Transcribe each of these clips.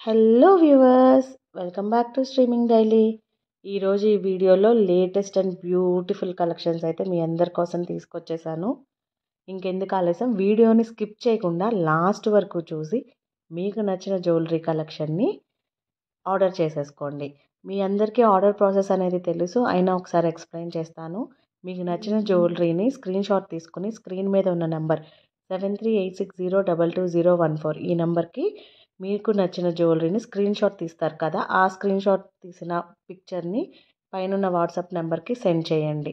Hello viewers, welcome back to streaming daily. ఈరోజు ఈ వీడియోలో లేటెస్ట్ అండ్ బ్యూటిఫుల్ కలెక్షన్స్ అయితే మీ అందరి కోసం తీసుకొచ్చేసాను. ఇంకెందుకు ఆలస్యం, వీడియోని స్కిప్ చేయకుండా లాస్ట్ వరకు చూసి మీకు నచ్చిన జ్యువెలరీ కలెక్షన్ని ఆర్డర్ చేసేసుకోండి. మీ అందరికీ ఆర్డర్ ప్రాసెస్ అనేది తెలుసు, అయినా ఒకసారి ఎక్స్ప్లెయిన్ చేస్తాను. మీకు నచ్చిన జ్యువెలరీని స్క్రీన్ షాట్ తీసుకుని స్క్రీన్ మీద ఉన్న నెంబర్ 7386022014 ఈ నెంబర్కి మీకు నచ్చిన జ్యువెలరీని స్క్రీన్ షాట్ తీస్తారు కదా, ఆ స్క్రీన్ షాట్ తీసిన పిక్చర్ని పైన వాట్సాప్ నెంబర్కి సెండ్ చేయండి.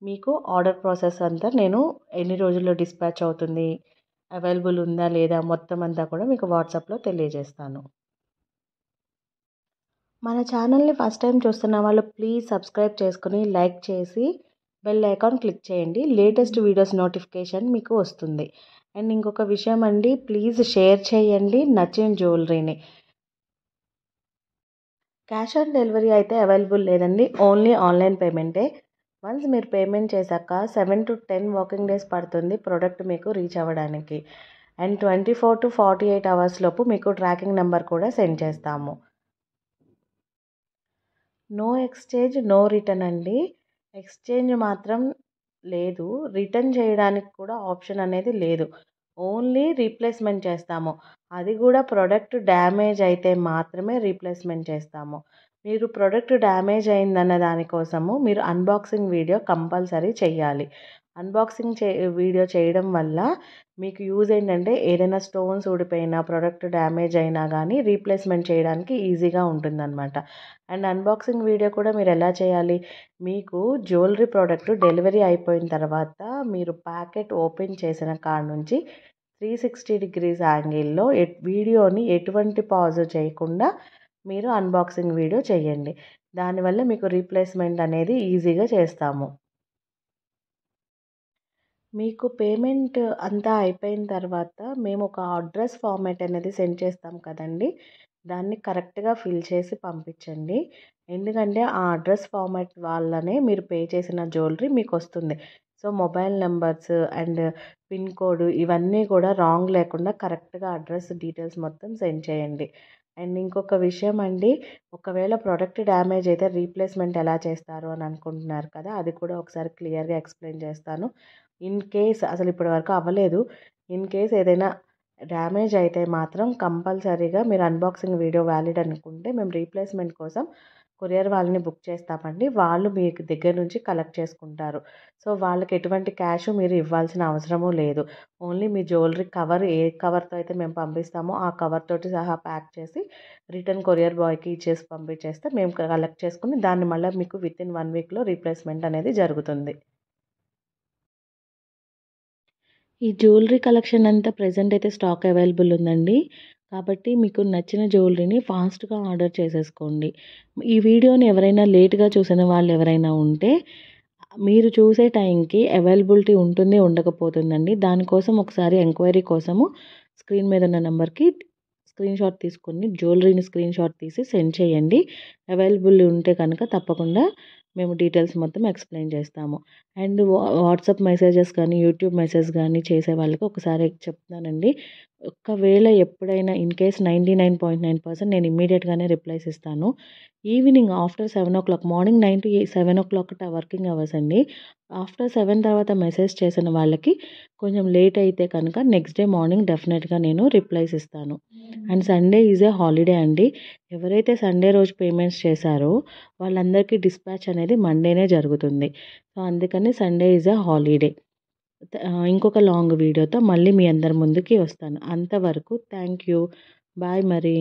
మీకు ఆర్డర్ ప్రాసెస్ అంతా నేను ఎన్ని రోజుల్లో డిస్పాచ్ అవుతుంది, అవైలబుల్ ఉందా లేదా మొత్తం అంతా కూడా మీకు వాట్సాప్లో తెలియజేస్తాను. మన ఛానల్ని ఫస్ట్ టైం చూస్తున్న వాళ్ళు ప్లీజ్ సబ్స్క్రైబ్ చేసుకుని లైక్ చేసి బెల్ ఐకాన్ క్లిక్ చేయండి. లేటెస్ట్ వీడియోస్ నోటిఫికేషన్ మీకు వస్తుంది. అండ్ ఇంకొక విషయం అండి, ప్లీజ్ షేర్ చేయండి నచ్చిన జ్యువెలరీని. క్యాష్ ఆన్ డెలివరీ అయితే అవైలబుల్ లేదండి, ఓన్లీ ఆన్లైన్ పేమెంటే. వన్స్ మీరు పేమెంట్ చేశాక 7 to 10 వర్కింగ్ డేస్ పడుతుంది ప్రోడక్ట్ మీకు రీచ్ అవ్వడానికి. అండ్ 24 to 48 అవర్స్ లోపు మీకు ట్రాకింగ్ నెంబర్ కూడా సెండ్ చేస్తాము. నో ఎక్స్చేంజ్ నో రిటర్న్ అండి. ఎక్స్చేంజ్ మాత్రం లేదు, రిటర్న్ చేయడానికి కూడా ఆప్షన్ అనేది లేదు. ఓన్లీ రీప్లేస్మెంట్ చేస్తాము. అది కూడా ప్రోడక్ట్ డ్యామేజ్ అయితే మాత్రమే రీప్లేస్మెంట్ చేస్తాము. మీరు ప్రోడక్ట్ డ్యామేజ్ అయిందన్న దానికోసము మీరు అన్బాక్సింగ్ వీడియో కంపల్సరీ చేయాలి. అన్బాక్సింగ్ వీడియో చేయడం వల్ల మీకు యూజ్ ఏంటంటే, ఏదైనా స్టోన్స్ ఊడిపోయినా ప్రోడక్ట్ డ్యామేజ్ అయినా కానీ రీప్లేస్మెంట్ చేయడానికి ఈజీగా ఉంటుందన్నమాట. అండ్ అన్బాక్సింగ్ వీడియో కూడా మీరు ఎలా చేయాలి, మీకు జ్యువెలరీ ప్రోడక్ట్ డెలివరీ అయిపోయిన తర్వాత మీరు ప్యాకెట్ ఓపెన్ చేసిన కాడ నుంచి 360 degrees యాంగిల్లో వీడియోని ఎటువంటి పాజ్ చేయకుండా మీరు అన్బాక్సింగ్ వీడియో చేయండి. దానివల్ల మీకు రీప్లేస్మెంట్ అనేది ఈజీగా చేస్తాము. మీకు పేమెంట్ అంతా అయిపోయిన తర్వాత మేము ఒక అడ్రస్ ఫార్మాట్ అనేది సెండ్ చేస్తాం కదండి, దాన్ని కరెక్ట్గా ఫిల్ చేసి పంపించండి. ఎందుకంటే ఆ అడ్రస్ ఫార్మాట్ వల్లనే మీరు పే చేసిన జ్యువెలరీ మీకు వస్తుంది. So mobile numbers and pin code ఇవన్నీ కూడా రాంగ్ లేకుండా కరెక్ట్గా అడ్రస్ డీటెయిల్స్ మొత్తం సెండ్ చేయండి. అండ్ ఇంకొక విషయం అండి, ఒకవేళ ప్రోడక్ట్ డ్యామేజ్ అయితే రీప్లేస్మెంట్ ఎలా చేస్తారు అని అనుకుంటున్నారు కదా, అది కూడా ఒకసారి క్లియర్గా ఎక్స్ప్లెయిన్ చేస్తాను. ఇన్ కేస్ అసలు ఇప్పటి వరకు అవ్వలేదు, ఇన్ కేస్ ఏదైనా డ్యామేజ్ అయితే మాత్రం కంపల్సరీగా మీరు అన్బాక్సింగ్ వీడియో వ్యాలిడ్ అనుకుంటే మేము రీప్లేస్మెంట్ కోసం కొరియర్ వాళ్ళని బుక్ చేస్తామండి. వాళ్ళు మీ దగ్గర నుంచి కలెక్ట్ చేసుకుంటారు. సో వాళ్ళకి ఎటువంటి క్యాష్ మీరు ఇవ్వాల్సిన అవసరము లేదు. ఓన్లీ మీ జ్యువెలరీ కవర్ ఏ కవర్తో అయితే మేము పంపిస్తామో ఆ కవర్ తోటి సహా ప్యాక్ చేసి రిటర్న్ కొరియర్ బాయ్కి ఇచ్చేసి పంపించేస్తే మేము కలెక్ట్ చేసుకుని దాన్ని మళ్ళీ మీకు వితిన్ 1 వీక్లో రీప్లేస్మెంట్ అనేది జరుగుతుంది. ఈ జ్యువెలరీ కలెక్షన్ అంతా ప్రెజెంట్ అయితే స్టాక్ అవైలబుల్ ఉందండి. కాబట్టి మీకు నచ్చిన జ్యువెలరీని ఫాస్ట్గా ఆర్డర్ చేసేసుకోండి. ఈ వీడియోని ఎవరైనా లేట్గా చూసిన వాళ్ళు ఎవరైనా ఉంటే మీరు చూసే టైంకి అవైలబిలిటీ ఉంటుంది ఉండకపోతుందండి. దానికోసం ఒకసారి ఎంక్వైరీ కోసము స్క్రీన్ మీద ఉన్న నెంబర్కి స్క్రీన్ షాట్ తీసుకొని జ్యువెలరీని స్క్రీన్ షాట్ తీసి సెండ్ చేయండి. అవైలబుల్ ఉంటే కనుక తప్పకుండా మేము డీటెయిల్స్ మొత్తం ఎక్స్ప్లెయిన్ చేస్తాము. అండ్ వాట్సాప్ మెసేజెస్ కానీ యూట్యూబ్ మెసేజ్ కానీ చేసే వాళ్ళకి ఒకసారి చెప్తున్నానండి, ఒకవేళ ఎప్పుడైనా ఇన్ కేస్ 99.9% నేను ఇమ్మీడియట్గానే రిప్లైస్ ఇస్తాను. Evening after 7 o'clock, morning 9 to 7 o'clock working hours అండి. ఆఫ్టర్ 7 తర్వాత మెసేజ్ చేసిన వాళ్ళకి కొంచెం లేట్ అయితే కనుక నెక్స్ట్ డే మార్నింగ్ డెఫినెట్గా నేను రిప్లైస్ ఇస్తాను. And Sunday is a holiday అండి. ఎవరైతే సండే రోజు పేమెంట్స్ చేశారో వాళ్ళందరికీ డిస్పాచ్ అనేది మండేనే జరుగుతుంది. సో అందుకని సండే ఈజ్ ఏ హాలిడే. ఇంకొక లాంగ్ వీడియోతో మళ్ళీ మీ అందరి ముందుకి వస్తాను. అంతవరకు థ్యాంక్ యూ, బాయ్ మరి.